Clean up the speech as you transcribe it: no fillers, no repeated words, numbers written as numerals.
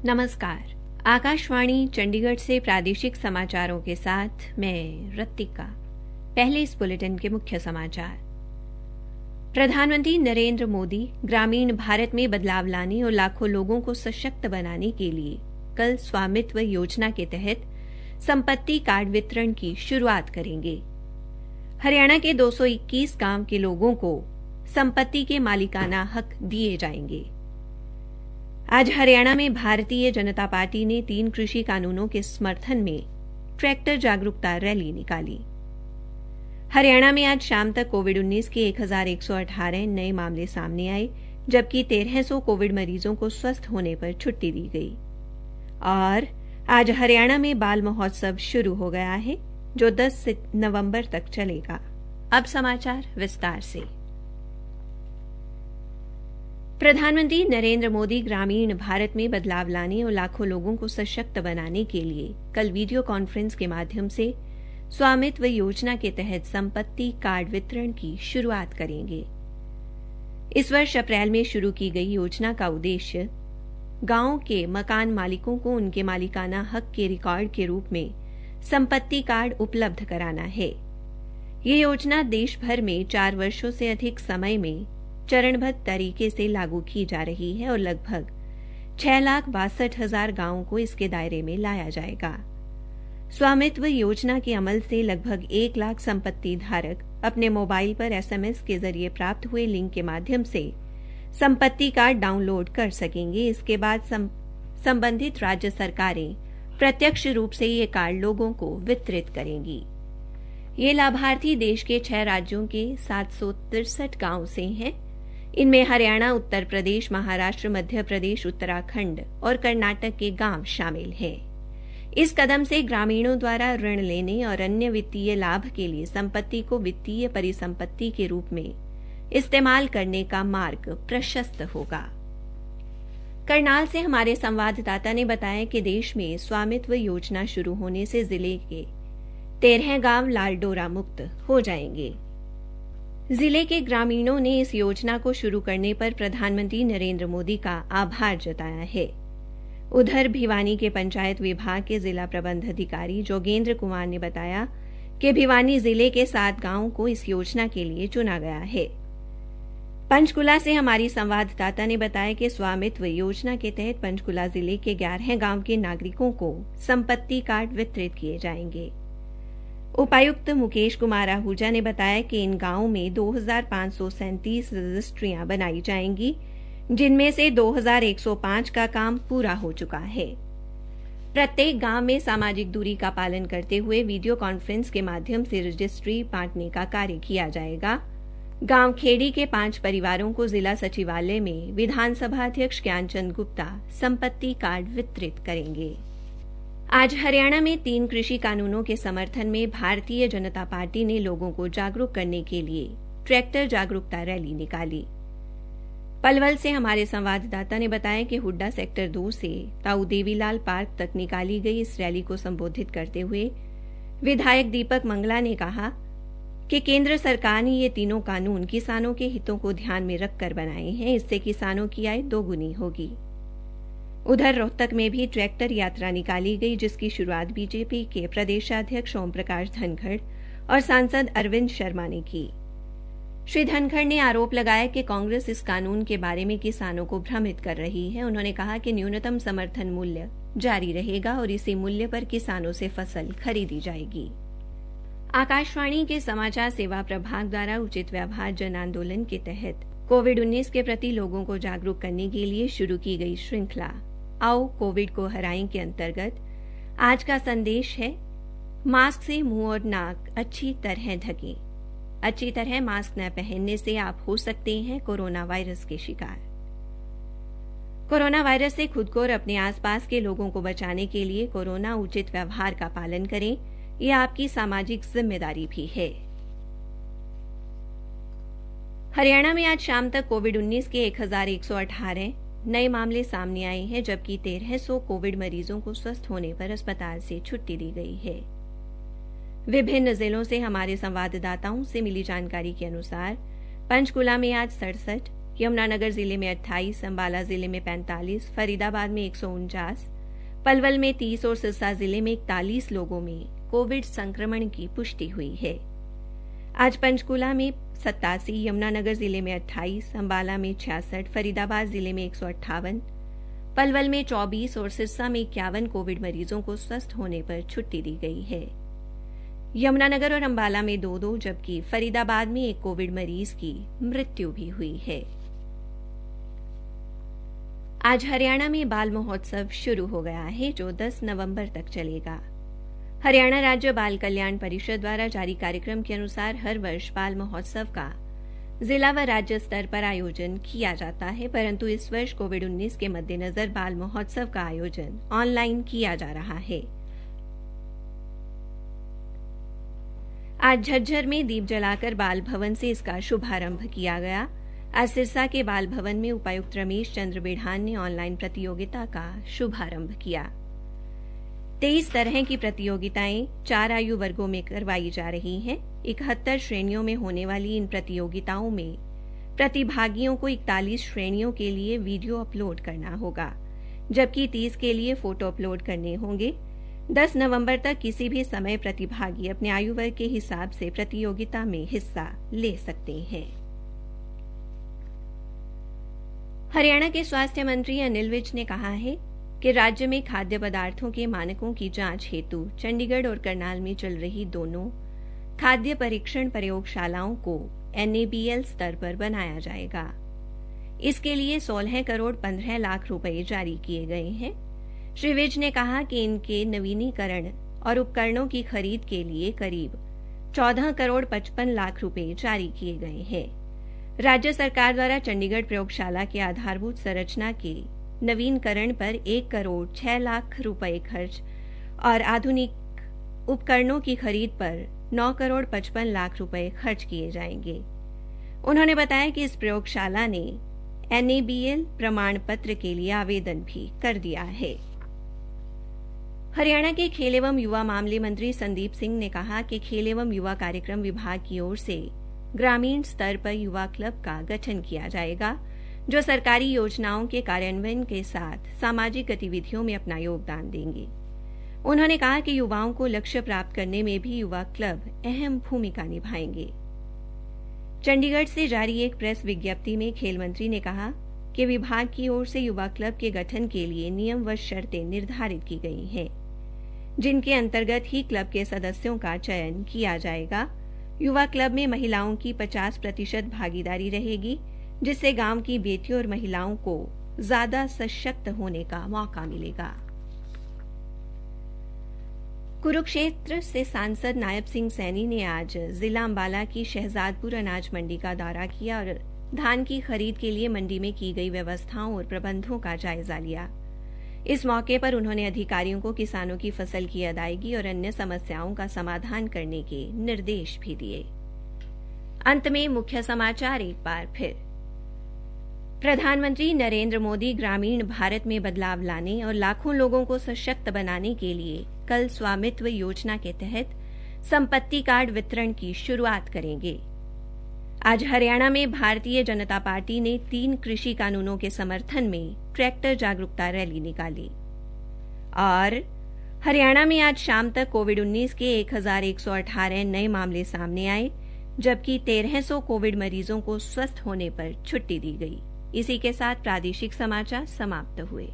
नमस्कार। आकाशवाणी चंडीगढ़ से प्रादेशिक समाचारों के साथ मैं रत्तिका। पहले इस बुलेटिन के मुख्य समाचार। प्रधानमंत्री नरेंद्र मोदी ग्रामीण भारत में बदलाव लाने और लाखों लोगों को सशक्त बनाने के लिए कल स्वामित्व योजना के तहत संपत्ति कार्ड वितरण की शुरुआत करेंगे। हरियाणा के 221 गांव के लोगों को संपत्ति के मालिकाना हक दिए जाएंगे। आज हरियाणा में भारतीय जनता पार्टी ने 3 कृषि कानूनों के समर्थन में ट्रैक्टर जागरूकता रैली निकाली। हरियाणा में आज शाम तक कोविड-19 के 1118 नए मामले सामने आए, जबकि 1300 कोविड मरीजों को स्वस्थ होने पर छुट्टी दी गई। और आज हरियाणा में बाल महोत्सव शुरू हो गया है, जो 10 नवंबर तक चलेगा। अब समाचार विस्तार से। प्रधानमंत्री नरेंद्र मोदी ग्रामीण भारत में बदलाव लाने और लाखों लोगों को सशक्त बनाने के लिए कल वीडियो कॉन्फ्रेंस के माध्यम से स्वामित्व योजना के तहत संपत्ति कार्ड वितरण की शुरुआत करेंगे। इस वर्ष अप्रैल में शुरू की गई योजना का उद्देश्य गांव के मकान मालिकों को उनके मालिकाना हक के रिकॉर्ड के रूप में संपत्ति कार्ड उपलब्ध कराना है। यह योजना देश भर में 4 वर्षों से अधिक समय में चरणबद्ध तरीके से लागू की जा रही है और लगभग 6,62,000 गांवों को इसके दायरे में लाया जाएगा। स्वामित्व योजना के अमल से लगभग 1 लाख संपत्ति धारक अपने मोबाइल पर एसएमएस के जरिए प्राप्त हुए लिंक के माध्यम से संपत्ति कार्ड डाउनलोड कर सकेंगे। इसके बाद संबंधित राज्य सरकारें प्रत्यक्ष रूप से ये कार्ड लोगों को वितरित करेंगी। ये लाभार्थी देश के 6 राज्यों के 763 गांव से हैं। इनमें हरियाणा, उत्तर प्रदेश, महाराष्ट्र, मध्य प्रदेश, उत्तराखंड और कर्नाटक के गांव शामिल हैं। इस कदम से ग्रामीणों द्वारा ऋण लेने और अन्य वित्तीय लाभ के लिए संपत्ति को वित्तीय परिसंपत्ति के रूप में इस्तेमाल करने का मार्ग प्रशस्त होगा। करनाल से हमारे संवाददाता ने बताया कि देश में स्वामित्व योजना शुरू होने से जिले के 13 गांव लालडोरा मुक्त हो जाएंगे। जिले के ग्रामीणों ने इस योजना को शुरू करने पर प्रधानमंत्री नरेंद्र मोदी का आभार जताया है। उधर भिवानी के पंचायत विभाग के जिला प्रबंध अधिकारी जोगेंद्र कुमार ने बताया कि भिवानी जिले के 7 गांवों को इस योजना के लिए चुना गया है। पंचकुला से हमारी संवाददाता ने बताया कि स्वामित्व योजना के तहत पंचकुला जिले के 11 गांव के नागरिकों को संपत्ति कार्ड वितरित किए जाएंगे। उपायुक्त मुकेश कुमार आहूजा ने बताया कि इन गांवों में 2537 रजिस्ट्रियां बनाई जाएंगी, जिनमें से 2105 का काम पूरा हो चुका है। प्रत्येक गांव में सामाजिक दूरी का पालन करते हुए वीडियो कॉन्फ्रेंस के माध्यम से रजिस्ट्री बांटने का कार्य किया जाएगा। गांव खेड़ी के 5 परिवारों को जिला सचिवालय में विधानसभा अध्यक्ष ज्ञानचंद गुप्ता संपत्ति कार्ड वितरित करेंगे। आज हरियाणा में 3 कृषि कानूनों के समर्थन में भारतीय जनता पार्टी ने लोगों को जागरूक करने के लिए ट्रैक्टर जागरूकता रैली निकाली। पलवल से हमारे संवाददाता ने बताया कि हुड्डा सेक्टर 2 से ताऊ देवीलाल पार्क तक निकाली गई इस रैली को संबोधित करते हुए विधायक दीपक मंगला ने कहा कि केंद्र सरकार ने ये तीनों कानून किसानों के हितों को ध्यान में रखकर बनाए हैं। इससे किसानों की आय दोगुनी होगी। उधर रोहतक में भी ट्रैक्टर यात्रा निकाली गई, जिसकी शुरुआत बीजेपी के प्रदेशाध्यक्ष ओम प्रकाश धनखड़ और सांसद अरविंद शर्मा ने की। श्री धनखड़ ने आरोप लगाया कि कांग्रेस इस कानून के बारे में किसानों को भ्रमित कर रही है। उन्होंने कहा कि न्यूनतम समर्थन मूल्य जारी रहेगा और इसी मूल्य पर किसानों से फसल खरीदी जाएगी। आकाशवाणी के समाचार सेवा प्रभाग द्वारा उचित व्यवहार जन आंदोलन के तहत कोविड-19 के प्रति लोगों को जागरूक करने के लिए शुरू की गई श्रृंखला आओ कोविड को हराएं के अंतर्गत आज का संदेश है, मास्क से मुंह और नाक अच्छी तरह ढकें। अच्छी तरह मास्क न पहनने से आप हो सकते हैं कोरोना वायरस के शिकार। कोरोना वायरस से खुद को और अपने आसपास के लोगों को बचाने के लिए कोरोना उचित व्यवहार का पालन करें। यह आपकी सामाजिक जिम्मेदारी भी है। हरियाणा में आज शाम तक कोविड-19 के 1118 नए मामले सामने आए हैं, जबकि 1300 कोविड मरीजों को स्वस्थ होने पर अस्पताल से छुट्टी दी गई है। विभिन्न जिलों से हमारे संवाददाताओं से मिली जानकारी के अनुसार पंचकुला में आज 67, यमुनानगर जिले में 28, अंबाला जिले में 45, फरीदाबाद में 149, पलवल में 30 और सिरसा जिले में 41 लोगों में कोविड संक्रमण की पुष्टि हुई है। आज पंचकूला में 87, यमुनानगर जिले में 28, अंबाला में 66, फरीदाबाद जिले में 158, पलवल में 24 और सिरसा में 51 कोविड मरीजों को स्वस्थ होने पर छुट्टी दी गई है। यमुनानगर और अंबाला में 2-2 जबकि फरीदाबाद में एक कोविड मरीज की मृत्यु भी हुई है। आज हरियाणा में बाल महोत्सव शुरू हो गया है जो 10 नवंबर तक चलेगा। हरियाणा राज्य बाल कल्याण परिषद द्वारा जारी कार्यक्रम के अनुसार हर वर्ष बाल महोत्सव का जिला व राज्य स्तर पर आयोजन किया जाता है, परंतु इस वर्ष कोविड-19 के मद्देनजर बाल महोत्सव का आयोजन ऑनलाइन किया जा रहा है। आज झज्जर में दीप जलाकर बाल भवन से इसका शुभारंभ किया गया। आज सिरसा के बाल भवन में उपायुक्त रमेश चंद्र बिढ़ान ने ऑनलाइन प्रतियोगिता का शुभारंभ किया। 23 तरह की प्रतियोगिताएं 4 आयु वर्गों में करवाई जा रही हैं। 71 श्रेणियों में होने वाली इन प्रतियोगिताओं में प्रतिभागियों को 41 श्रेणियों के लिए वीडियो अपलोड करना होगा, जबकि 30 के लिए फोटो अपलोड करने होंगे। 10 नवंबर तक किसी भी समय प्रतिभागी अपने आयु वर्ग के हिसाब से प्रतियोगिता में हिस्सा ले सकते हैं। हरियाणा के स्वास्थ्य मंत्री अनिल विज ने कहा है कि राज्य में खाद्य पदार्थों के मानकों की जांच हेतु चंडीगढ़ और करनाल में चल रही दोनों खाद्य परीक्षण प्रयोगशालाओं को NABL स्तर पर बनाया जाएगा। इसके लिए 16 करोड़ 15 लाख रुपए जारी किए गए हैं। श्री विज ने कहा कि इनके नवीनीकरण और उपकरणों की खरीद के लिए करीब 14 करोड़ 55 लाख रुपए जारी किए गए हैं। राज्य सरकार द्वारा चंडीगढ़ प्रयोगशाला के आधारभूत संरचना के नवीनकरण पर 1 करोड़ 6 लाख रुपए खर्च और आधुनिक उपकरणों की खरीद पर 9 करोड़ 55 लाख रुपए खर्च किए जाएंगे। उन्होंने बताया कि इस प्रयोगशाला ने NABL प्रमाण पत्र के लिए आवेदन भी कर दिया है। हरियाणा के खेल एवं युवा मामले मंत्री संदीप सिंह ने कहा कि खेल एवं युवा कार्यक्रम विभाग की ओर से ग्रामीण स्तर पर युवा क्लब का गठन किया जाएगा, जो सरकारी योजनाओं के कार्यान्वयन के साथ सामाजिक गतिविधियों में अपना योगदान देंगे। उन्होंने कहा कि युवाओं को लक्ष्य प्राप्त करने में भी युवा क्लब अहम भूमिका निभाएंगे। चंडीगढ़ से जारी एक प्रेस विज्ञप्ति में खेल मंत्री ने कहा कि विभाग की ओर से युवा क्लब के गठन के लिए नियम व शर्तें निर्धारित की गई हैं, जिनके अंतर्गत ही क्लब के सदस्यों का चयन किया जाएगा। युवा क्लब में महिलाओं की 50% भागीदारी रहेगी, जिससे गांव की बेटियों और महिलाओं को ज्यादा सशक्त होने का मौका मिलेगा। कुरुक्षेत्र से सांसद नायब सिंह सैनी ने आज जिला अंबाला की शहजादपुर अनाज मंडी का दौरा किया और धान की खरीद के लिए मंडी में की गई व्यवस्थाओं और प्रबंधों का जायजा लिया। इस मौके पर उन्होंने अधिकारियों को किसानों की फसल की अदायगी और अन्य समस्याओं का समाधान करने के निर्देश भी दिए। अंत में मुख्य समाचार एक बार फिर। प्रधानमंत्री नरेंद्र मोदी ग्रामीण भारत में बदलाव लाने और लाखों लोगों को सशक्त बनाने के लिए कल स्वामित्व योजना के तहत संपत्ति कार्ड वितरण की शुरुआत करेंगे। आज हरियाणा में भारतीय जनता पार्टी ने 3 कृषि कानूनों के समर्थन में ट्रैक्टर जागरूकता रैली निकाली। और हरियाणा में आज शाम तक कोविड-19 के 1118 नए मामले सामने आए, जबकि 1300 कोविड मरीजों को स्वस्थ होने पर छुट्टी दी गई। इसी के साथ प्रादेशिक समाचार समाप्त हुए।